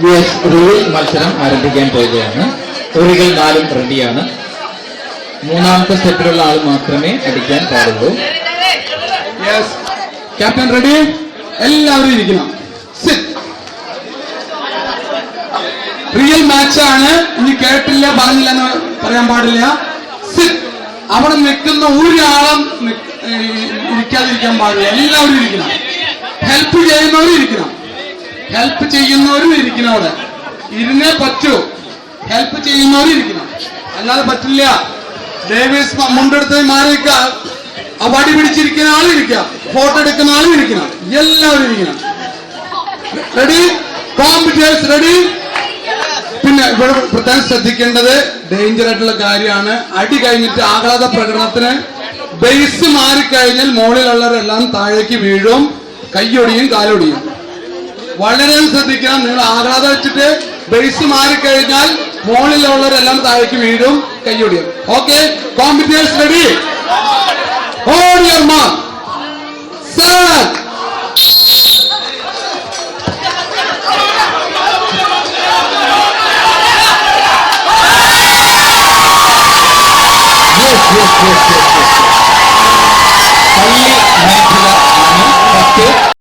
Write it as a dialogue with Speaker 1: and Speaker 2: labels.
Speaker 1: Real മത്സരം ആരംഭിക്കാൻ പോവുകയാണ്. ഒരികൾ 4 റെഡിയാണ്. മൂന്നാമത്തെ സ്റ്റെപ്പിലുള്ള ആൾ മാത്രമേ അടിക്കാൻ പാടുള്ളൂ.
Speaker 2: Captain ready? എല്ലാവരും ഇരിക്കണം. റിയൽ മാച്ചാണ്. ഇനി കേട്ടില്ല പറഞ്ഞില്ല എന്ന് പറയാൻ പാടില്ല. അവിടെ നിൽക്കുന്ന ഒരാളും ഇരിക്കാതിരിക്കാൻ പാടില്ല. എല്ലാവരും ഇരിക്കണം. ഹെൽപ്പ് ചെയ്യുന്നവരും ഇരിക്കണം. ഹെൽപ്പ് ചെയ്യുന്നവരും ഇരിക്കണം. അവിടെ ഇരുന്നേ പറ്റൂ. ഹെൽപ്പ് ചെയ്യുന്നവരും ഇരിക്കണം, അല്ലാതെ പറ്റില്ല. ഡേവിസ് മുണ്ടെടുത്ത് മാറിക്ക. വടി പിടിച്ചിരിക്കുന്ന ആളും ഇരിക്കാം, ഫോട്ടോ എടുക്കുന്ന ആളും ഇരിക്കണം. എല്ലാവരും ഇരിക്കണം. റെഡി? കോമ്പറ്റേഴ്സ് റെഡി? പിന്നെ ഇവിടെ പ്രത്യേകം ശ്രദ്ധിക്കേണ്ടത് ഡേഞ്ചർ ആയിട്ടുള്ള കാര്യമാണ്. അടി കഴിഞ്ഞിട്ട് ആഹ്ലാദ പ്രകടനത്തിന് ബേസ് മാറിക്കഴിഞ്ഞാൽ മുകളിലുള്ളവരെല്ലാം താഴേക്ക് വീഴും, കൈയൊടിയും കാലൊടിയും. വളരെ ശ്രദ്ധിക്കണം. നിങ്ങൾ ആഹ്ലാദം വെച്ചിട്ട് ബേസ് മാറിക്കഴിഞ്ഞാൽ മുകളിലുള്ളവരെല്ലാം താഴേക്ക് വീഴും, കൈയൊടിയും. Okay, competitors ready? On your mark, set.
Speaker 1: പള്ളി മേഖല ആണ് 10.